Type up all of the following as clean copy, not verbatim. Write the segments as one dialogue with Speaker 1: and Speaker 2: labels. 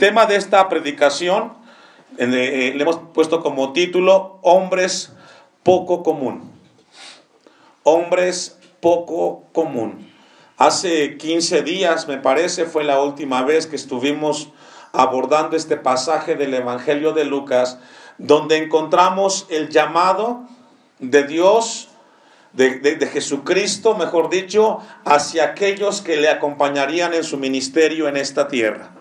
Speaker 1: tema de esta predicación le hemos puesto como título Hombres poco común. Hombres poco común. Hace 15 días, me parece, fue la última vez que estuvimos abordando este pasaje del Evangelio de Lucas, donde encontramos el llamado de Dios, de Jesucristo, mejor dicho, hacia aquellos que le acompañarían en su ministerio en esta tierra.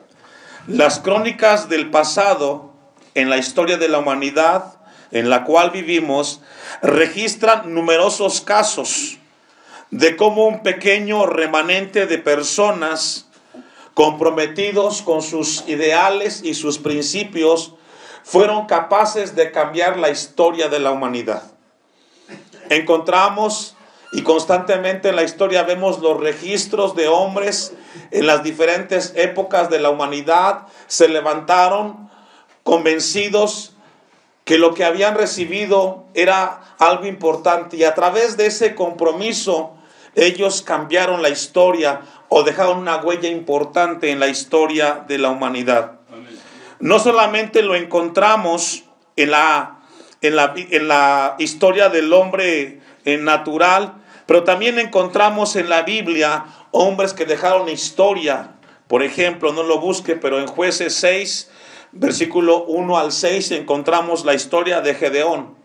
Speaker 1: Las crónicas del pasado en la historia de la humanidad en la cual vivimos registran numerosos casos de cómo un pequeño remanente de personas comprometidos con sus ideales y sus principios fueron capaces de cambiar la historia de la humanidad. Encontramos y constantemente en la historia vemos los registros de hombres en las diferentes épocas de la humanidad se levantaron convencidos que lo que habían recibido era algo importante y a través de ese compromiso ellos cambiaron la historia o dejaron una huella importante en la historia de la humanidad. Amén. No solamente lo encontramos en la historia del hombre natural, pero también encontramos en la Biblia hombres que dejaron historia. Por ejemplo, no lo busque, pero en Jueces 6, versículo 1 al 6, encontramos la historia de Gedeón,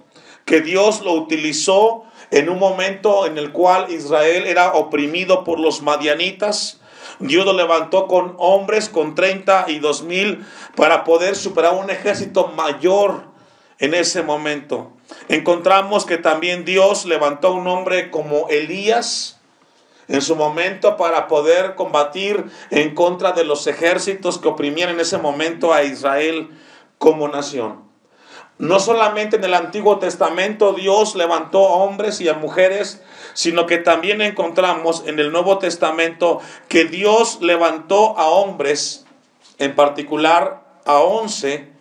Speaker 1: que Dios lo utilizó en un momento en el cual Israel era oprimido por los madianitas. Dios lo levantó con hombres, con 32,000, para poder superar un ejército mayor en ese momento. Encontramos que también Dios levantó un hombre como Elías en su momento para poder combatir en contra de los ejércitos que oprimían en ese momento a Israel como nación. No solamente en el Antiguo Testamento Dios levantó a hombres y a mujeres, sino que también encontramos en el Nuevo Testamento que Dios levantó a hombres, en particular a 11,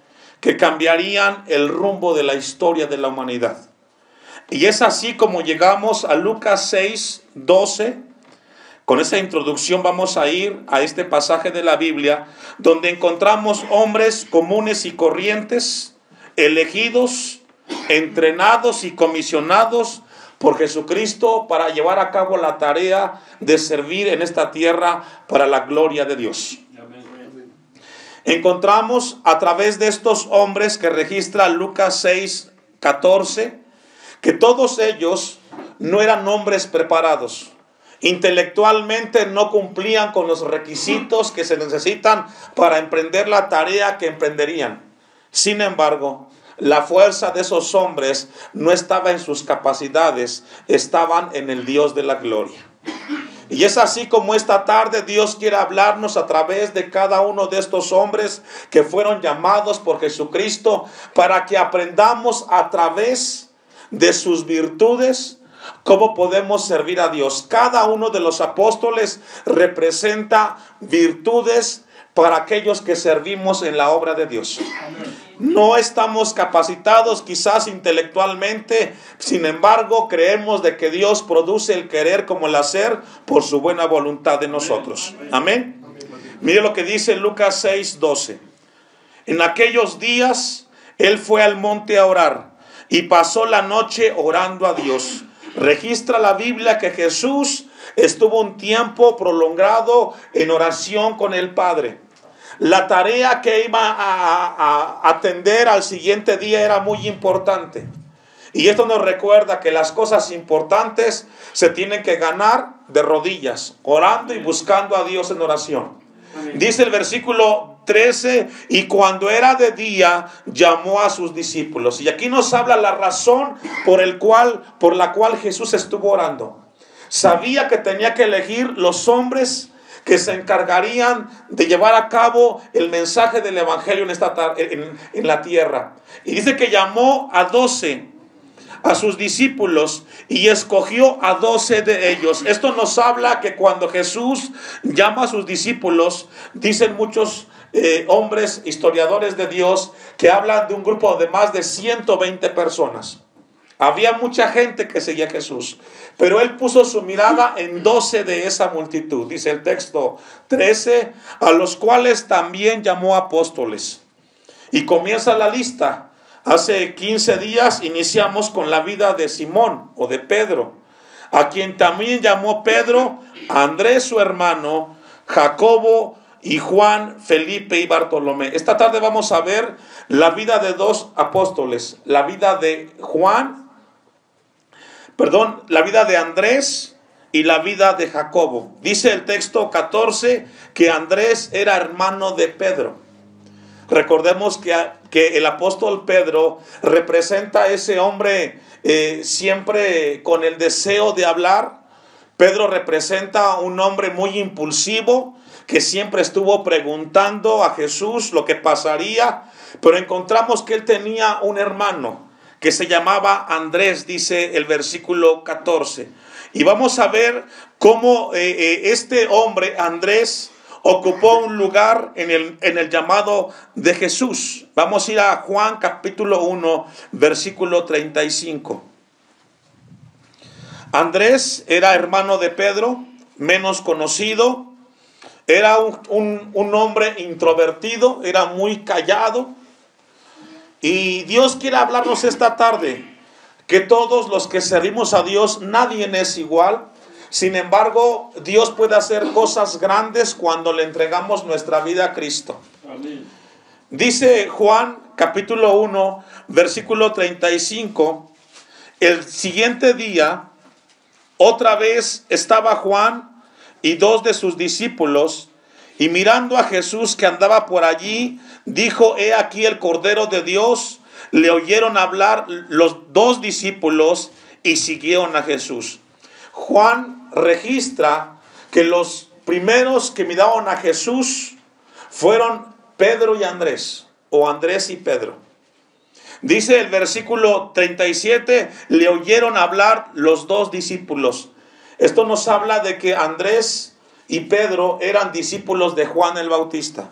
Speaker 1: que cambiarían el rumbo de la historia de la humanidad. Y es así como llegamos a Lucas 6, 12. Con esa introducción vamos a ir a este pasaje de la Biblia, donde encontramos hombres comunes y corrientes, elegidos, entrenados y comisionados por Jesucristo para llevar a cabo la tarea de servir en esta tierra para la gloria de Dios. Encontramos a través de estos hombres que registra Lucas 6, 14, que todos ellos no eran hombres preparados. Intelectualmente no cumplían con los requisitos que se necesitan para emprender la tarea que emprenderían. Sin embargo, la fuerza de esos hombres no estaba en sus capacidades, estaban en el Dios de la gloria. Y es así como esta tarde Dios quiere hablarnos a través de cada uno de estos hombres que fueron llamados por Jesucristo para que aprendamos a través de sus virtudes cómo podemos servir a Dios. Cada uno de los apóstoles representa virtudes para aquellos que servimos en la obra de Dios. No estamos capacitados quizás intelectualmente, sin embargo creemos de que Dios produce el querer como el hacer por su buena voluntad de nosotros. Amén. Mire lo que dice Lucas 6, 12. En aquellos días él fue al monte a orar y pasó la noche orando a Dios. Registra la Biblia que Jesús estuvo un tiempo prolongado en oración con el Padre. La tarea que iba a atender al siguiente día era muy importante. Y esto nos recuerda que las cosas importantes se tienen que ganar de rodillas, orando y buscando a Dios en oración. Amén. Dice el versículo 13, y cuando era de día, llamó a sus discípulos. Y aquí nos habla la razón por la cual Jesús estuvo orando. Sabía que tenía que elegir los hombres que se encargarían de llevar a cabo el mensaje del Evangelio en la tierra. Y dice que llamó a 12, a sus discípulos, y escogió a 12 de ellos. Esto nos habla que cuando Jesús llama a sus discípulos, dicen muchos hombres, historiadores de Dios, que hablan de un grupo de más de 120 personas. Había mucha gente que seguía a Jesús, pero él puso su mirada en 12 de esa multitud. Dice el texto 13, a los cuales también llamó apóstoles. Y comienza la lista. Hace 15 días iniciamos con la vida de Simón o de Pedro, a quien también llamó Pedro, a Andrés su hermano, Jacobo y Juan, Felipe y Bartolomé. Esta tarde vamos a ver la vida de dos apóstoles, la vida de la vida de Andrés y la vida de Jacobo. Dice el texto 14 que Andrés era hermano de Pedro. Recordemos que el apóstol Pedro representa a ese hombre siempre con el deseo de hablar. Pedro representa a un hombre muy impulsivo que siempre estuvo preguntando a Jesús lo que pasaría, pero encontramos que él tenía un hermano que se llamaba Andrés, dice el versículo 14. Y vamos a ver cómo este hombre, Andrés, ocupó un lugar en el llamado de Jesús. Vamos a ir a Juan capítulo 1, versículo 35. Andrés era hermano de Pedro, menos conocido. Era un hombre introvertido, era muy callado. Y Dios quiere hablarnos esta tarde que todos los que servimos a Dios, nadie es igual. Sin embargo, Dios puede hacer cosas grandes cuando le entregamos nuestra vida a Cristo. Amén. Dice Juan capítulo 1, versículo 35, el siguiente día, otra vez estaba Juan y dos de sus discípulos, y mirando a Jesús que andaba por allí, dijo: he aquí el Cordero de Dios. Le oyeron hablar los dos discípulos y siguieron a Jesús. Juan registra que los primeros que miraron a Jesús fueron Pedro y Andrés, o Andrés y Pedro. Dice el versículo 37, le oyeron hablar los dos discípulos. Esto nos habla de que Andrés y Pedro eran discípulos de Juan el Bautista.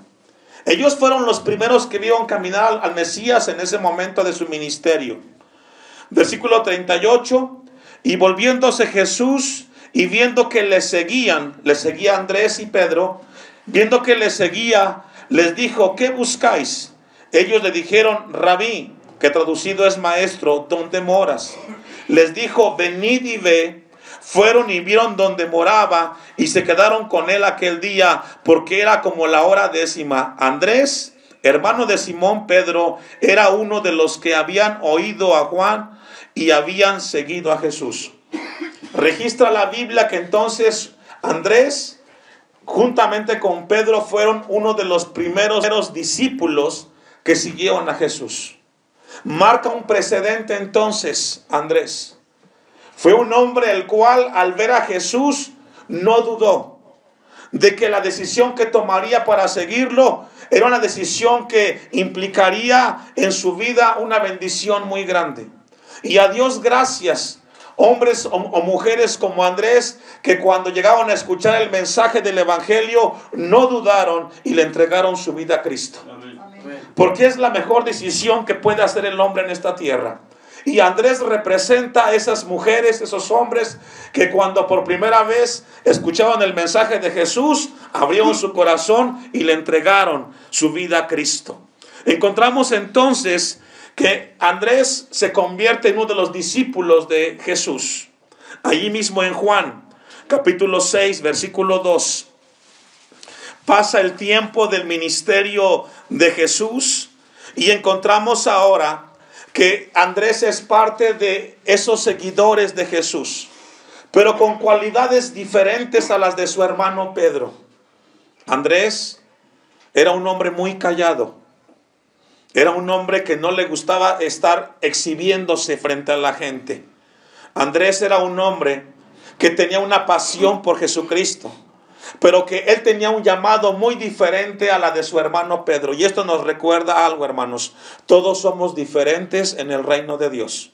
Speaker 1: Ellos fueron los primeros que vieron caminar al Mesías en ese momento de su ministerio. Versículo 38, y volviéndose Jesús y viendo que le seguía Andrés y Pedro, viendo que le seguía, les dijo: ¿qué buscáis? Ellos le dijeron: Rabí, que traducido es maestro, ¿dónde moras? Les dijo: venid y ve. Fueron y vieron donde moraba y se quedaron con él aquel día, porque era como la hora 10. Andrés, hermano de Simón Pedro, era uno de los que habían oído a Juan y habían seguido a Jesús. Registra la Biblia que entonces Andrés, juntamente con Pedro, fueron uno de los primeros discípulos que siguieron a Jesús. Marca un precedente entonces Andrés. Fue un hombre el cual, al ver a Jesús, no dudó de que la decisión que tomaría para seguirlo era una decisión que implicaría en su vida una bendición muy grande. Y a Dios gracias, hombres o mujeres como Andrés, que cuando llegaron a escuchar el mensaje del Evangelio, no dudaron y le entregaron su vida a Cristo. Amén. Porque es la mejor decisión que puede hacer el hombre en esta tierra. Y Andrés representa a esas mujeres, esos hombres que cuando por primera vez escuchaban el mensaje de Jesús, abrieron su corazón y le entregaron su vida a Cristo. Encontramos entonces que Andrés se convierte en uno de los discípulos de Jesús. Allí mismo en Juan, capítulo 6, versículo 2. Pasa el tiempo del ministerio de Jesús y encontramos ahora que Andrés es parte de esos seguidores de Jesús, pero con cualidades diferentes a las de su hermano Pedro. Andrés era un hombre muy callado. Era un hombre que no le gustaba estar exhibiéndose frente a la gente. Andrés era un hombre que tenía una pasión por Jesucristo, pero que él tenía un llamado muy diferente a la de su hermano Pedro. Y esto nos recuerda algo, hermanos. Todos somos diferentes en el reino de Dios.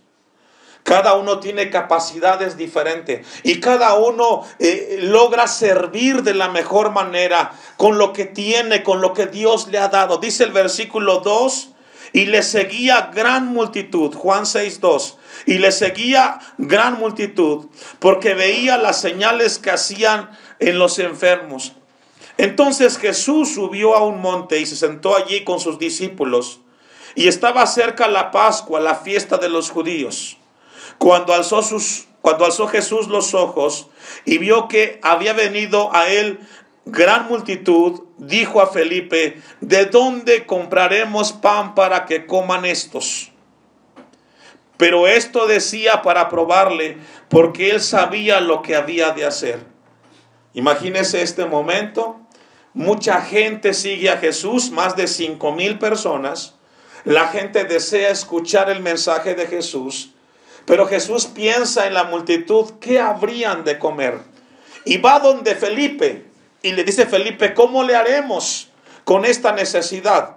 Speaker 1: Cada uno tiene capacidades diferentes y cada uno logra servir de la mejor manera con lo que tiene, con lo que Dios le ha dado. Dice el versículo 2, y le seguía gran multitud. Juan 6:2. Y le seguía gran multitud porque veía las señales que hacían en los enfermos. Entonces Jesús subió a un monte y se sentó allí con sus discípulos. Y estaba cerca la Pascua, la fiesta de los judíos. Cuando alzó Jesús los ojos y vio que había venido a él gran multitud, dijo a Felipe: ¿de dónde compraremos pan para que coman estos? Pero esto decía para probarle, porque él sabía lo que había de hacer. Imagínese este momento. Mucha gente sigue a Jesús, más de 5,000 personas. La gente desea escuchar el mensaje de Jesús, pero Jesús piensa en la multitud, ¿qué habrían de comer? Y va donde Felipe y le dice: Felipe, ¿cómo le haremos con esta necesidad?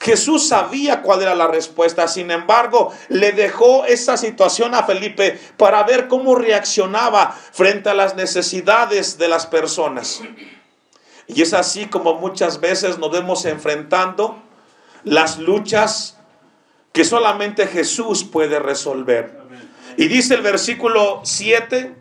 Speaker 1: Jesús sabía cuál era la respuesta, sin embargo, le dejó esa situación a Felipe para ver cómo reaccionaba frente a las necesidades de las personas. Y es así como muchas veces nos vemos enfrentando las luchas que solamente Jesús puede resolver. Y dice el versículo 7,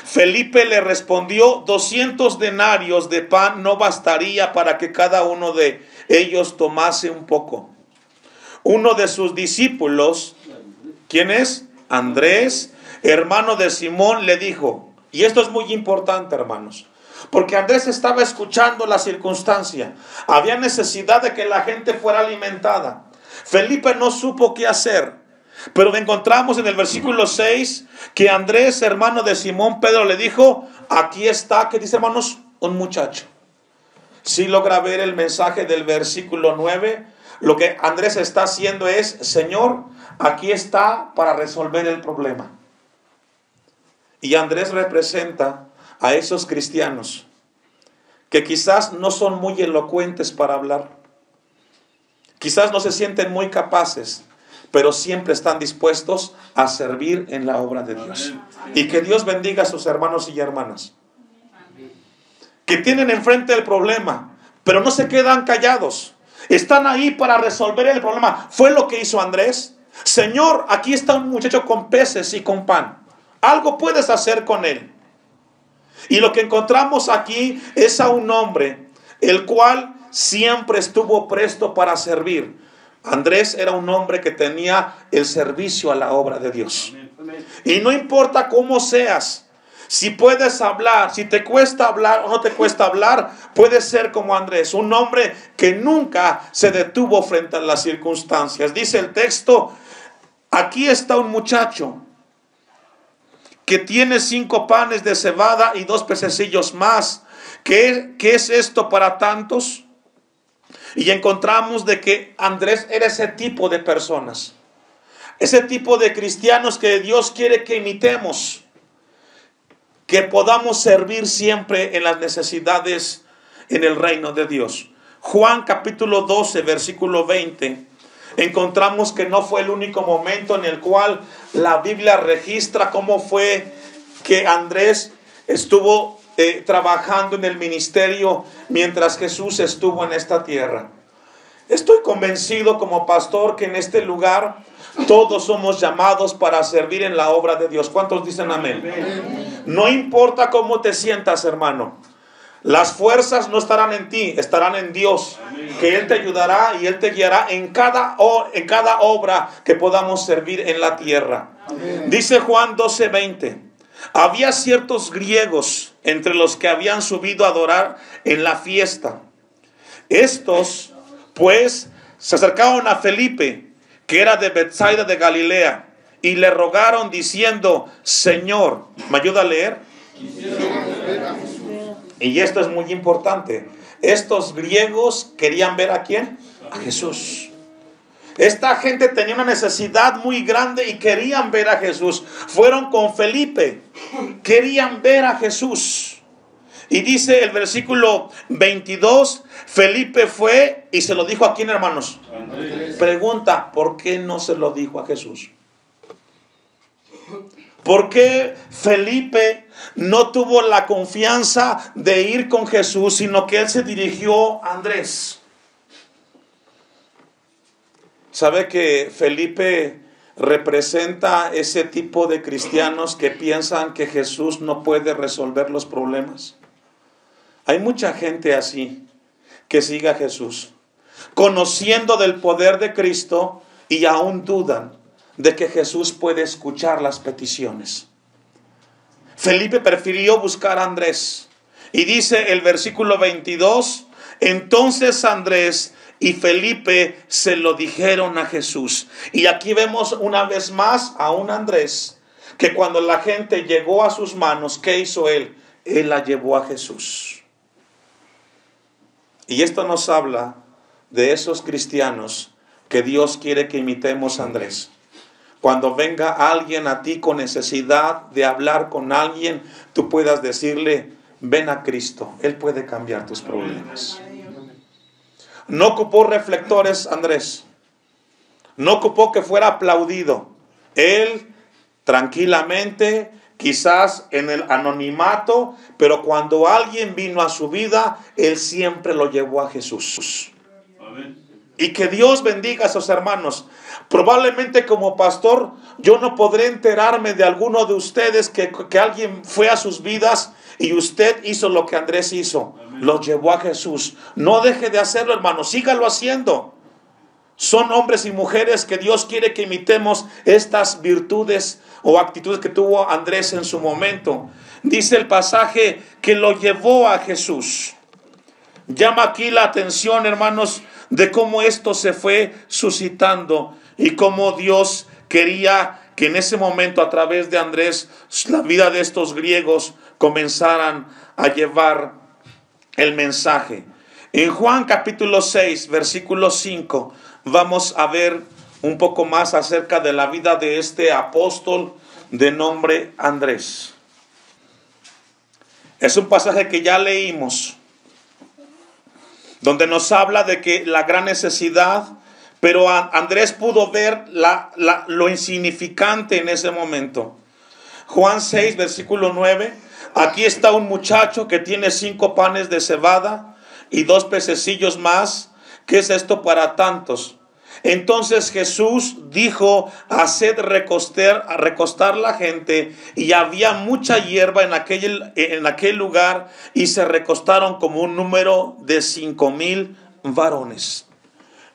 Speaker 1: Felipe le respondió: 200 denarios de pan no bastaría para que cada uno de ellos tomase un poco. Uno de sus discípulos, ¿quién es? Andrés, hermano de Simón, le dijo, y esto es muy importante, hermanos, porque Andrés estaba escuchando la circunstancia. Había necesidad de que la gente fuera alimentada. Felipe no supo qué hacer, pero encontramos en el versículo 6 que Andrés, hermano de Simón Pedro, le dijo: aquí está, ¿qué dice, hermanos? Un muchacho. Si logra ver el mensaje del versículo 9, lo que Andrés está haciendo es: Señor, aquí está para resolver el problema. Y Andrés representa a esos cristianos que quizás no son muy elocuentes para hablar, quizás no se sienten muy capaces, pero siempre están dispuestos a servir en la obra de Dios. Y que Dios bendiga a sus hermanos y hermanas que tienen enfrente el problema, pero no se quedan callados, están ahí para resolver el problema. Fue lo que hizo Andrés. Señor, aquí está un muchacho con peces y con pan, algo puedes hacer con él. Y lo que encontramos aquí es a un hombre el cual siempre estuvo presto para servir. Andrés era un hombre que tenía el servicio a la obra de Dios. Y no importa cómo seas, si puedes hablar, si te cuesta hablar o no te cuesta hablar, puedes ser como Andrés, un hombre que nunca se detuvo frente a las circunstancias. Dice el texto: aquí está un muchacho que tiene 5 panes de cebada y 2 pececillos más. ¿Qué es esto para tantos? Y encontramos de que Andrés era ese tipo de personas, ese tipo de cristianos que Dios quiere que imitemos, que podamos servir siempre en las necesidades en el reino de Dios. Juan capítulo 12, versículo 20. Encontramos que no fue el único momento en el cual la Biblia registra cómo fue que Andrés estuvo trabajando en el ministerio mientras Jesús estuvo en esta tierra. Estoy convencido como pastor que en este lugar todos somos llamados para servir en la obra de Dios. ¿Cuántos dicen amén? No importa cómo te sientas, hermano. Las fuerzas no estarán en ti, estarán en Dios. Que Él te ayudará y Él te guiará en cada obra que podamos servir en la tierra. Dice Juan 12:20. Había ciertos griegos entre los que habían subido a adorar en la fiesta. Estos, pues, se acercaron a Felipe, que era de Betsaida de Galilea, y le rogaron diciendo: Señor, ¿me ayuda a leer? Y esto es muy importante. Estos griegos querían ver ¿a quién? A Jesús. Esta gente tenía una necesidad muy grande y querían ver a Jesús. Fueron con Felipe, querían ver a Jesús. Y dice el versículo 22, Felipe fue y se lo dijo ¿a quién, hermanos? Andrés. Pregunta, ¿por qué no se lo dijo a Jesús? ¿Por qué Felipe no tuvo la confianza de ir con Jesús, sino que él se dirigió a Andrés? ¿Sabe que Felipe representa ese tipo de cristianos que piensan que Jesús no puede resolver los problemas? Hay mucha gente así que sigue a Jesús, conociendo del poder de Cristo, y aún dudan de que Jesús puede escuchar las peticiones. Felipe prefirió buscar a Andrés. Y dice el versículo 22, entonces Andrés y Felipe se lo dijeron a Jesús. Y aquí vemos una vez más a un Andrés que cuando la gente llegó a sus manos, ¿qué hizo él? Él la llevó a Jesús. Y esto nos habla de esos cristianos que Dios quiere que imitemos a Andrés. Cuando venga alguien a ti con necesidad de hablar con alguien, tú puedas decirle, ven a Cristo, Él puede cambiar tus problemas. No ocupó reflectores Andrés, no ocupó que fuera aplaudido. Él tranquilamente, quizás en el anonimato, pero cuando alguien vino a su vida, Él siempre lo llevó a Jesús. Amén. Y que Dios bendiga a esos hermanos. Probablemente como pastor yo no podré enterarme de alguno de ustedes que alguien fue a sus vidas y usted hizo lo que Andrés hizo. Amén. Los llevó a Jesús. No deje de hacerlo, hermano, sígalo haciendo. Son hombres y mujeres que Dios quiere que imitemos estas virtudes o actitudes que tuvo Andrés en su momento. Dice el pasaje que lo llevó a Jesús. Llama aquí la atención, hermanos, de cómo esto se fue suscitando y cómo Dios quería que en ese momento, a través de Andrés, la vida de estos griegos comenzaran a llevar el mensaje. En Juan capítulo 6, versículo 5, vamos a ver un poco más acerca de la vida de este apóstol de nombre Andrés. Es un pasaje que ya leímos, donde nos habla de que la gran necesidad, pero Andrés pudo ver lo insignificante en ese momento. Juan 6, versículo 9, aquí está un muchacho que tiene 5 panes de cebada y 2 pececillos más. ¿Qué es esto para tantos? Entonces Jesús dijo, haced recostar la gente, y había mucha hierba en aquel lugar, y se recostaron como un número de 5,000 varones.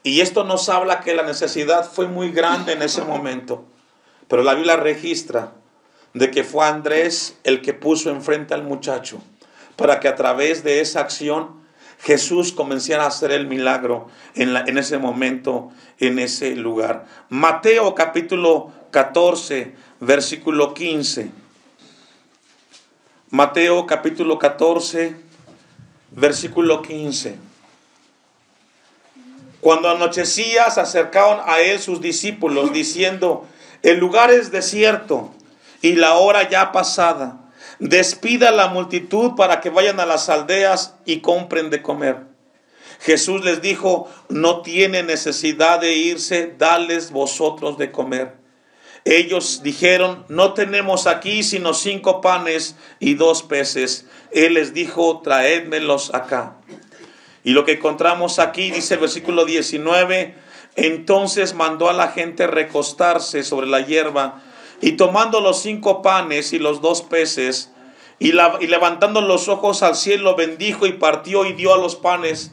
Speaker 1: Y esto nos habla que la necesidad fue muy grande en ese momento, pero la Biblia registra de que fue Andrés el que puso enfrente al muchacho, para que a través de esa acción Jesús comenzara a hacer el milagro en ese momento, en ese lugar. Mateo capítulo 14, versículo 15. Mateo capítulo 14, versículo 15. Cuando anochecía, se acercaron a él sus discípulos, diciendo, el lugar es desierto y la hora ya pasada. Despida a la multitud para que vayan a las aldeas y compren de comer. Jesús les dijo, no tienen necesidad de irse, dadles vosotros de comer. Ellos dijeron, no tenemos aquí sino 5 panes y 2 peces. Él les dijo, traédmelos acá. Y lo que encontramos aquí, dice el versículo 19, entonces mandó a la gente recostarse sobre la hierba, y tomando los 5 panes y los 2 peces, y levantando los ojos al cielo, bendijo y partió y dio los panes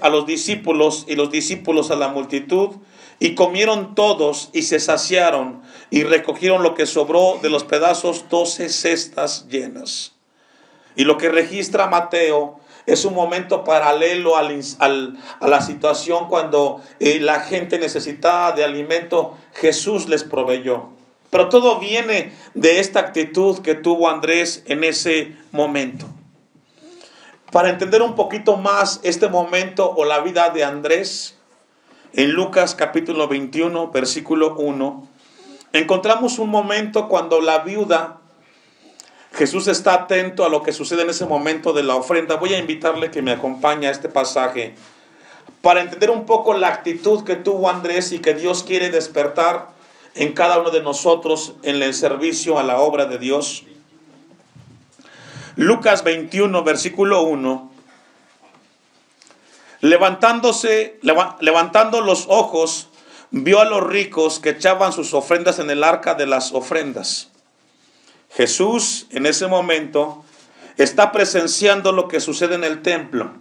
Speaker 1: a los discípulos y los discípulos a la multitud, y comieron todos y se saciaron, y recogieron lo que sobró de los pedazos 12 cestas llenas. Y lo que registra Mateo es un momento paralelo a la situación cuando la gente necesitaba de alimento, Jesús les proveyó. Pero todo viene de esta actitud que tuvo Andrés en ese momento. Para entender un poquito más este momento o la vida de Andrés, en Lucas capítulo 21, versículo 1, encontramos un momento cuando la viuda, Jesús está atento a lo que sucede en ese momento de la ofrenda. Voy a invitarle que me acompañe a este pasaje para entender un poco la actitud que tuvo Andrés y que Dios quiere despertar en cada uno de nosotros en el servicio a la obra de Dios. Lucas 21, versículo 1. Levantando los ojos, vio a los ricos que echaban sus ofrendas en el arca de las ofrendas. Jesús en ese momento está presenciando lo que sucede en el templo.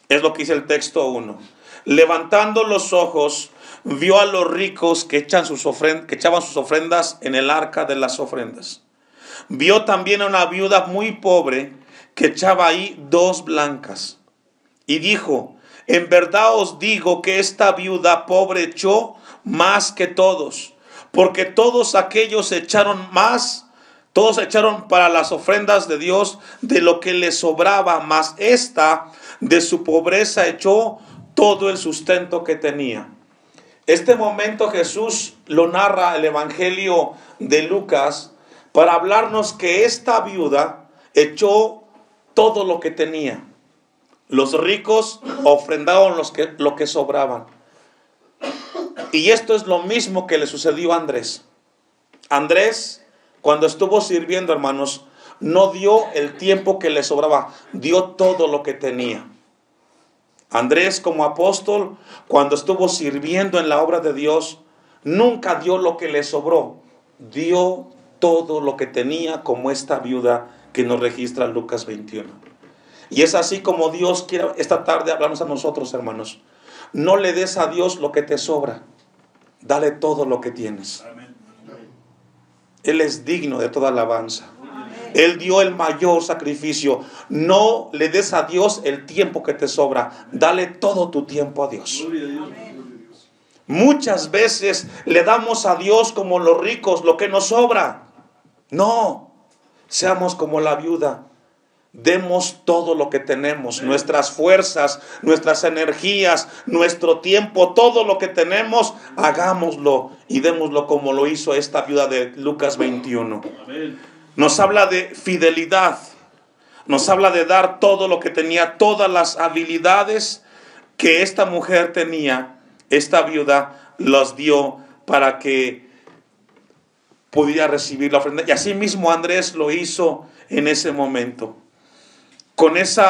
Speaker 1: Es lo que dice el texto 1. Levantando los ojos, vio a los ricos que echaban sus ofrendas en el arca de las ofrendas. Vio también a una viuda muy pobre que echaba ahí 2 blancas. Y dijo: en verdad os digo que esta viuda pobre echó más que todos, porque todos aquellos echaron más, todos echaron para las ofrendas de Dios de lo que les sobraba, mas esta de su pobreza echó todo el sustento que tenía. Este momento Jesús lo narra el Evangelio de Lucas para hablarnos que esta viuda echó todo lo que tenía. Los ricos ofrendaban lo que sobraban. Y esto es lo mismo que le sucedió a Andrés. Andrés, cuando estuvo sirviendo, hermanos, no dio el tiempo que le sobraba, dio todo lo que tenía. Andrés, como apóstol, cuando estuvo sirviendo en la obra de Dios, nunca dio lo que le sobró, dio todo lo que tenía, como esta viuda que nos registra Lucas 21. Y es así como Dios quiere esta tarde hablarnos a nosotros, hermanos. No le des a Dios lo que te sobra, dale todo lo que tienes. Él es digno de toda alabanza. Él dio el mayor sacrificio. No le des a Dios el tiempo que te sobra, dale todo tu tiempo a Dios. Muchas veces le damos a Dios como los ricos lo que nos sobra. No, seamos como la viuda. Demos todo lo que tenemos, nuestras fuerzas, nuestras energías, nuestro tiempo, todo lo que tenemos, hagámoslo y démoslo como lo hizo esta viuda de Lucas 21. Nos habla de fidelidad, nos habla de dar todo lo que tenía, todas las habilidades que esta mujer tenía, esta viuda las dio para que pudiera recibir la ofrenda. Y así mismo Andrés lo hizo en ese momento. Con ese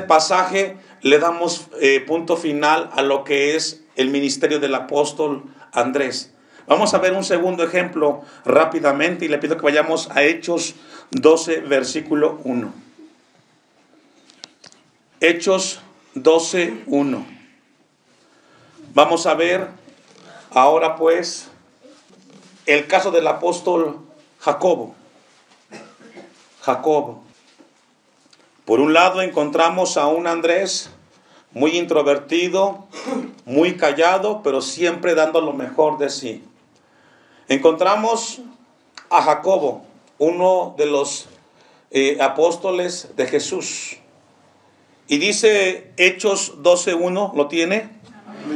Speaker 1: pasaje le damos punto final a lo que es el ministerio del apóstol Andrés. Vamos a ver un segundo ejemplo rápidamente y le pido que vayamos a Hechos 12, versículo 1. Hechos 12, 1. Vamos a ver ahora pues el caso del apóstol Jacobo. Por un lado encontramos a un Andrés muy introvertido, muy callado, pero siempre dando lo mejor de sí. Encontramos a Jacobo, uno de los apóstoles de Jesús. Y dice Hechos 12:1, ¿lo tiene?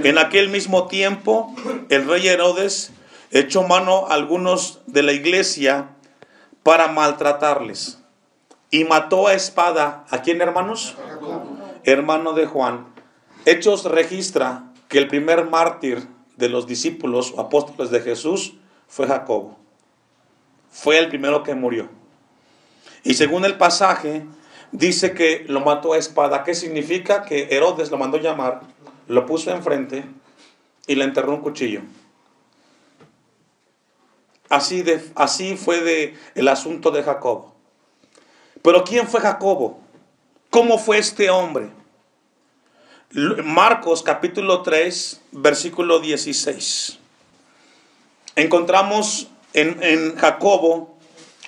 Speaker 1: En aquel mismo tiempo, el rey Herodes echó mano a algunos de la iglesia para maltratarles. Y mató a espada, ¿a quién, hermanos? Hermano de Juan. Hechos registra que el primer mártir de los discípulos o apóstoles de Jesús fue Jacobo. Fue el primero que murió. Y según el pasaje, dice que lo mató a espada. ¿Qué significa? Que Herodes lo mandó llamar, lo puso enfrente y le enterró un cuchillo. Así fue el asunto de Jacobo. Pero ¿quién fue Jacobo? ¿Cómo fue este hombre? Marcos capítulo 3, versículo 16. Encontramos en Jacobo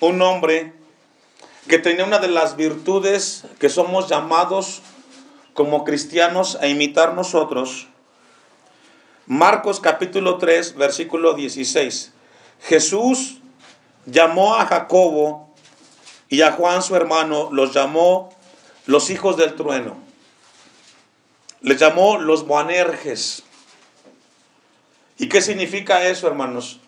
Speaker 1: un hombre que tenía una de las virtudes que somos llamados como cristianos a imitar nosotros. Marcos capítulo 3, versículo 16. Jesús llamó a Jacobo y a Juan su hermano, los llamó los hijos del trueno. Les llamó los Boanerges. ¿Y qué significa eso, hermanos?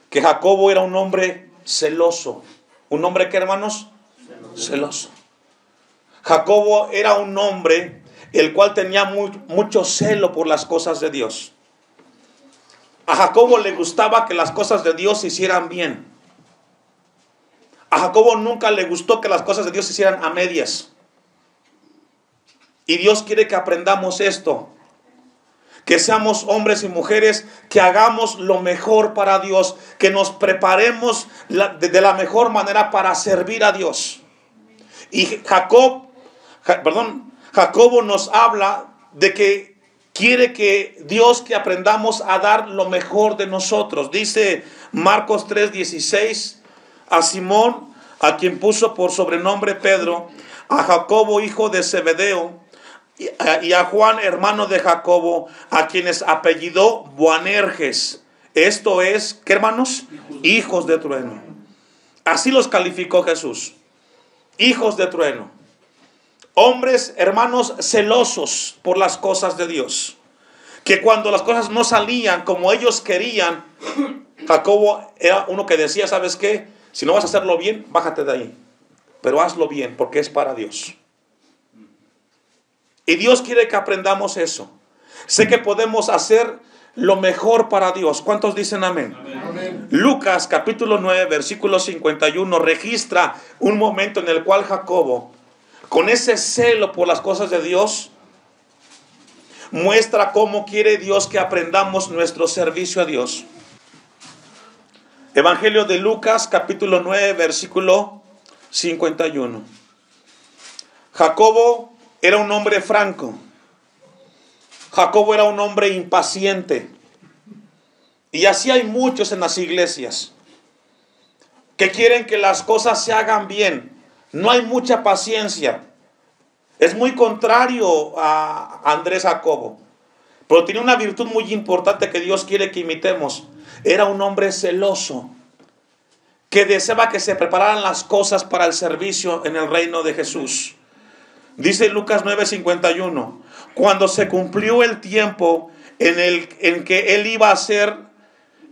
Speaker 1: Que Jacobo era un hombre celoso. ¿Un hombre qué, hermanos? Celoso. Jacobo era un hombre el cual tenía mucho celo por las cosas de Dios. A Jacobo le gustaba que las cosas de Dios se hicieran bien. A Jacobo nunca le gustó que las cosas de Dios se hicieran a medias. Y Dios quiere que aprendamos esto. Que seamos hombres y mujeres que hagamos lo mejor para Dios. Que nos preparemos de la mejor manera para servir a Dios. Y Jacobo nos habla de que quiere que Dios que aprendamos a dar lo mejor de nosotros. Dice Marcos 3:16, a Simón, a quien puso por sobrenombre Pedro, a Jacobo hijo de Zebedeo, y a Juan hermano de Jacobo, a quienes apellidó Boanerges. Esto es, ¿qué hermanos? Hijos de trueno. Así los calificó Jesús. Hijos de trueno. Hombres, hermanos, celosos por las cosas de Dios. Que cuando las cosas no salían como ellos querían, Jacobo era uno que decía, ¿sabes qué? Si no vas a hacerlo bien, bájate de ahí. Pero hazlo bien, porque es para Dios. Y Dios quiere que aprendamos eso. Sé que podemos hacer lo mejor para Dios. ¿Cuántos dicen amén? Amén. Lucas capítulo 9, versículo 51, registra un momento en el cual Jacobo, con ese celo por las cosas de Dios, muestra cómo quiere Dios que aprendamos nuestro servicio a Dios. Evangelio de Lucas capítulo 9, versículo 51. Jacobo era un hombre franco. Jacobo era un hombre impaciente. Y así hay muchos en las iglesias que quieren que las cosas se hagan bien. No hay mucha paciencia. Es muy contrario a Andrés Jacobo. Pero tiene una virtud muy importante que Dios quiere que imitemos. Era un hombre celoso, que deseaba que se prepararan las cosas para el servicio en el reino de Jesús. Dice Lucas 9:51, cuando se cumplió el tiempo en que él iba a ser,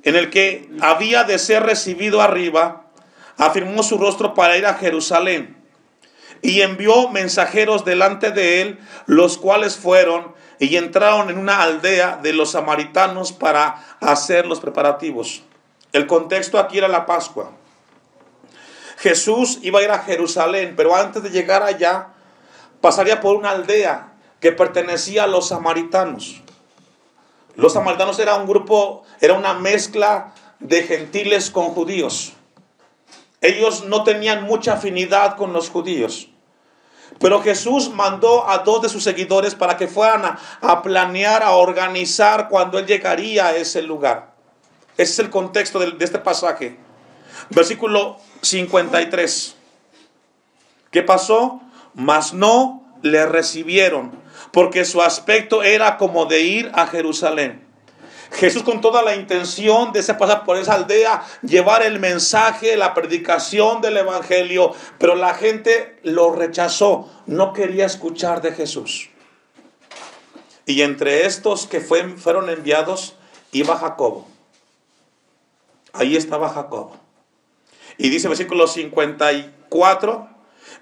Speaker 1: en el que había de ser recibido arriba, afirmó su rostro para ir a Jerusalén y envió mensajeros delante de él, los cuales fueron y entraron en una aldea de los samaritanos para hacer los preparativos. El contexto aquí era la Pascua. Jesús iba a ir a Jerusalén, pero antes de llegar allá, pasaría por una aldea que pertenecía a los samaritanos. Los samaritanos era un grupo, era una mezcla de gentiles con judíos. Ellos no tenían mucha afinidad con los judíos. Pero Jesús mandó a 2 de sus seguidores para que fueran a planear, a organizar cuando él llegaría a ese lugar. Ese es el contexto de este pasaje. Versículo 53. ¿Qué pasó? Mas no le recibieron, porque su aspecto era como de ir a Jerusalén. Jesús, con toda la intención de pasar por esa aldea, llevar el mensaje, la predicación del evangelio, pero la gente lo rechazó, no quería escuchar de Jesús. Y entre estos que fueron enviados, iba Jacobo. Ahí estaba Jacobo. Y dice versículo 54,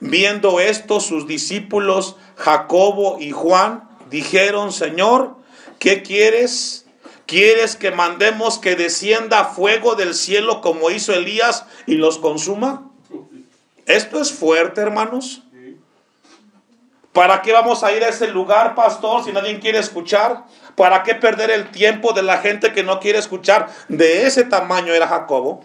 Speaker 1: viendo esto, sus discípulos Jacobo y Juan dijeron, Señor, ¿qué quieres? ¿Quieres que mandemos que descienda fuego del cielo como hizo Elías y los consuma? Esto es fuerte, hermanos. ¿Para qué vamos a ir a ese lugar, pastor, si nadie quiere escuchar? ¿Para qué perder el tiempo de la gente que no quiere escuchar? De ese tamaño era Jacobo.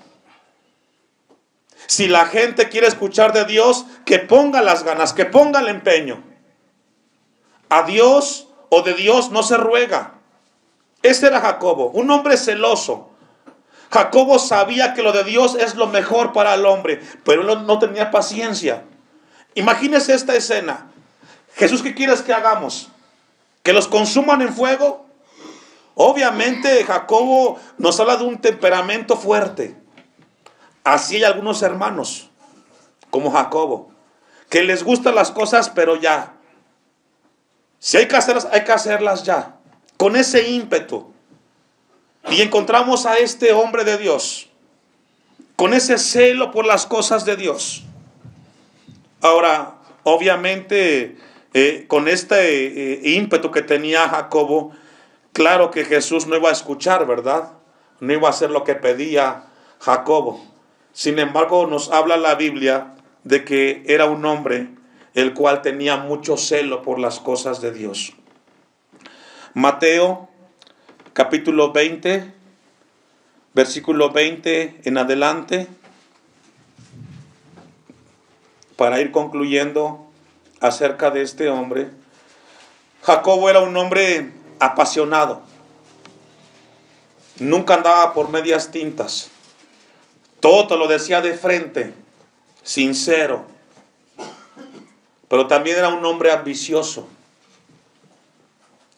Speaker 1: Si la gente quiere escuchar de Dios, que ponga las ganas, que ponga el empeño. A Dios o de Dios no se ruega. Ese era Jacobo, un hombre celoso. Jacobo sabía que lo de Dios es lo mejor para el hombre, pero él no tenía paciencia. Imagínese esta escena. Jesús, ¿qué quieres que hagamos? ¿Que los consuman en fuego? Obviamente Jacobo nos habla de un temperamento fuerte. Así hay algunos hermanos, como Jacobo, que les gustan las cosas, pero ya. Si hay que hacerlas, hay que hacerlas ya. Con ese ímpetu. Y encontramos a este hombre de Dios, con ese celo por las cosas de Dios. Ahora, obviamente, con este ímpetu que tenía Jacobo, claro que Jesús no iba a escuchar, ¿verdad? No iba a hacer lo que pedía Jacobo. Sin embargo, nos habla la Biblia de que era un hombre el cual tenía mucho celo por las cosas de Dios. Mateo capítulo 20, versículo 20 en adelante, para ir concluyendo acerca de este hombre. Jacobo era un hombre apasionado. Nunca andaba por medias tintas. Todo te lo decía de frente, sincero. Pero también era un hombre ambicioso.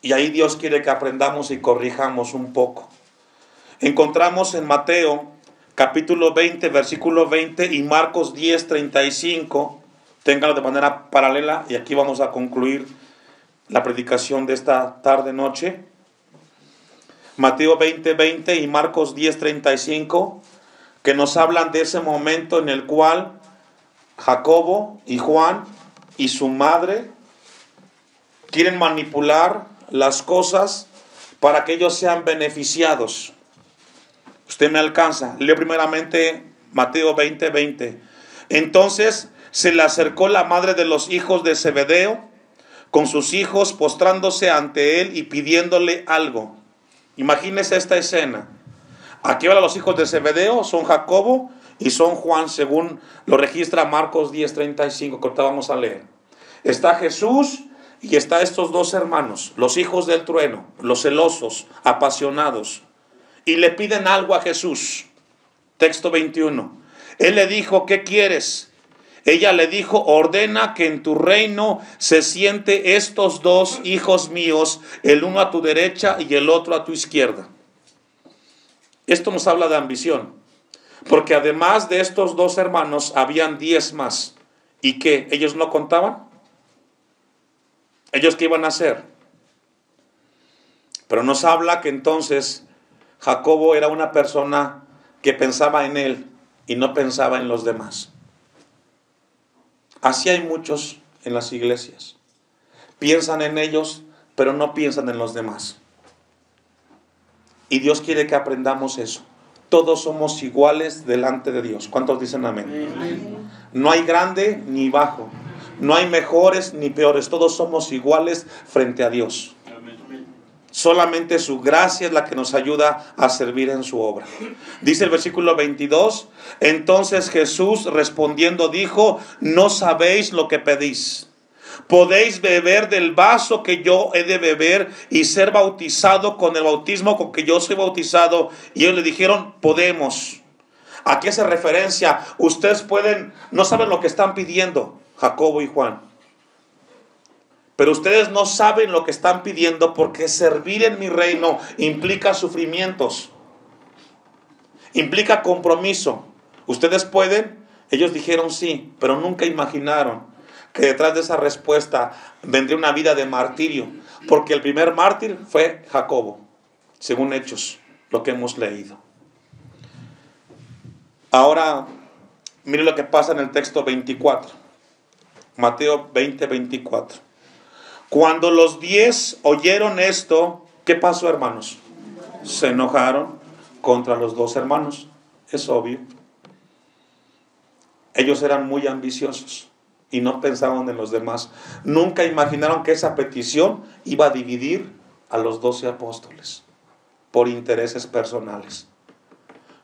Speaker 1: Y ahí Dios quiere que aprendamos y corrijamos un poco. Encontramos en Mateo capítulo 20, versículo 20 y Marcos 10, 35. Ténganlo de manera paralela y aquí vamos a concluir la predicación de esta tarde-noche. Mateo 20, 20 y Marcos 10, 35, que nos hablan de ese momento en el cual Jacobo y Juan y su madre quieren manipular las cosas para que ellos sean beneficiados. Usted me alcanza. Leo primeramente Mateo 20, 20. Entonces se le acercó la madre de los hijos de Zebedeo con sus hijos, postrándose ante él y pidiéndole algo. Imagínese esta escena. Aquí ahora los hijos de Zebedeo son Jacobo y son Juan, según lo registra Marcos 10, 35, que ahorita vamos a leer. Está Jesús y está estos dos hermanos, los hijos del trueno, los celosos, apasionados, y le piden algo a Jesús. Texto 21. Él le dijo, ¿qué quieres? Ella le dijo, ordena que en tu reino se siente estos dos hijos míos, el uno a tu derecha y el otro a tu izquierda. Esto nos habla de ambición, porque además de estos dos hermanos, habían 10 más. ¿Y qué? ¿Ellos no contaban? ¿Ellos qué iban a hacer? Pero nos habla que entonces Jacobo era una persona que pensaba en él y no pensaba en los demás. Así hay muchos en las iglesias. Piensan en ellos, pero no piensan en los demás. Y Dios quiere que aprendamos eso. Todos somos iguales delante de Dios. ¿Cuántos dicen amén? Amén. No hay grande ni bajo. No hay mejores ni peores. Todos somos iguales frente a Dios. Solamente su gracia es la que nos ayuda a servir en su obra. Dice el versículo 22, entonces Jesús respondiendo dijo, no sabéis lo que pedís. ¿Podéis beber del vaso que yo he de beber y ser bautizado con el bautismo con que yo soy bautizado? Y ellos le dijeron, podemos. ¿A qué hace referencia? Ustedes pueden, no saben lo que están pidiendo, Jacobo y Juan. Pero ustedes no saben lo que están pidiendo, porque servir en mi reino implica sufrimientos, implica compromiso. ¿Ustedes pueden? Ellos dijeron sí, pero nunca imaginaron que detrás de esa respuesta vendría una vida de martirio, porque el primer mártir fue Jacobo, según Hechos, lo que hemos leído. Ahora, mire lo que pasa en el texto 24, Mateo 20, 24. Cuando los 10 oyeron esto, ¿qué pasó, hermanos? Se enojaron contra los dos hermanos. Es obvio. Ellos eran muy ambiciosos y no pensaban en los demás. Nunca imaginaron que esa petición iba a dividir a los 12 apóstoles por intereses personales.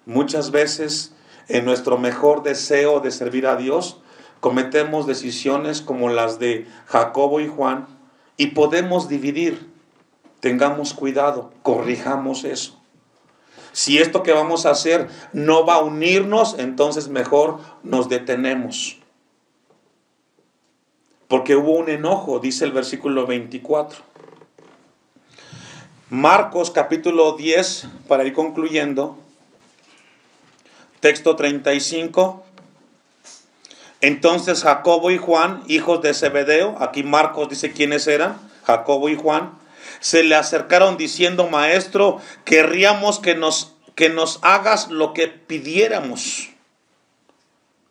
Speaker 1: Muchas veces, en nuestro mejor deseo de servir a Dios, cometemos decisiones como las de Jacobo y Juan, y podemos dividir. Tengamos cuidado, corrijamos eso. Si esto que vamos a hacer no va a unirnos, entonces mejor nos detenemos. Porque hubo un enojo, dice el versículo 24. Marcos capítulo 10, para ir concluyendo, texto 35. Entonces Jacobo y Juan, hijos de Zebedeo, aquí Marcos dice quiénes eran, Jacobo y Juan, se le acercaron diciendo, maestro, querríamos que nos hagas lo que pidiéramos.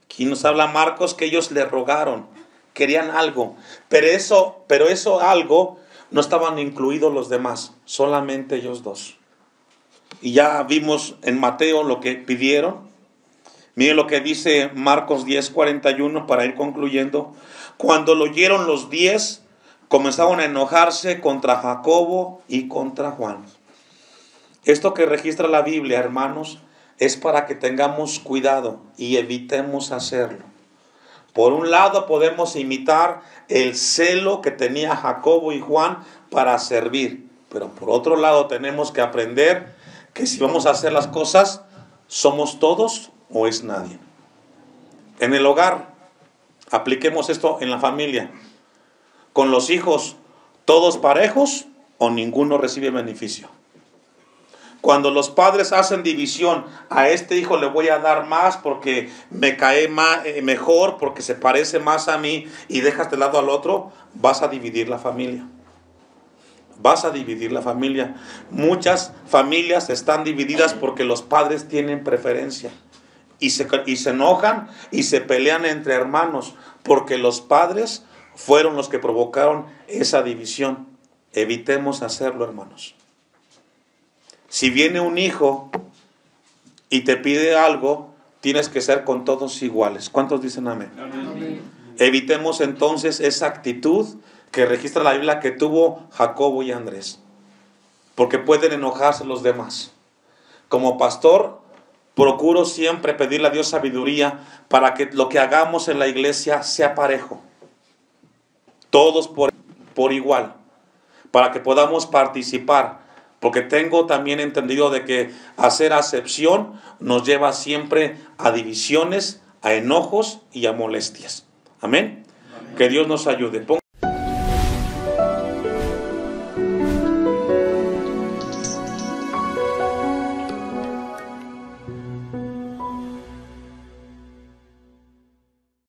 Speaker 1: Aquí nos habla Marcos que ellos le rogaron, querían algo, pero eso algo no estaban incluidos los demás, solamente ellos dos. Y ya vimos en Mateo lo que pidieron. Miren lo que dice Marcos 10:41 para ir concluyendo. Cuando lo oyeron los 10, comenzaron a enojarse contra Jacobo y contra Juan. Esto que registra la Biblia, hermanos, es para que tengamos cuidado y evitemos hacerlo. Por un lado podemos imitar el celo que tenía Jacobo y Juan para servir, pero por otro lado tenemos que aprender que si vamos a hacer las cosas, ¿somos todos o es nadie? En el hogar, apliquemos esto en la familia. Con los hijos, ¿todos parejos o ninguno recibe beneficio? Cuando los padres hacen división, a este hijo le voy a dar más porque me cae mejor, porque se parece más a mí, y dejas de lado al otro, vas a dividir la familia. Vas a dividir la familia. Muchas familias están divididas porque los padres tienen preferencia. Y se enojan y se pelean entre hermanos porque los padres fueron los que provocaron esa división. Evitemos hacerlo, hermanos. Si viene un hijo y te pide algo, tienes que ser con todos iguales. ¿Cuántos dicen amén? Amén. Evitemos entonces esa actitud que registra la Biblia que tuvo Jacobo y Andrés, porque pueden enojarse los demás. Como pastor, procuro siempre pedirle a Dios sabiduría para que lo que hagamos en la iglesia sea parejo, todos por igual, para que podamos participar. Porque tengo también entendido de que hacer acepción nos lleva siempre a divisiones, a enojos y a molestias. Amén. Amén. Que Dios nos ayude.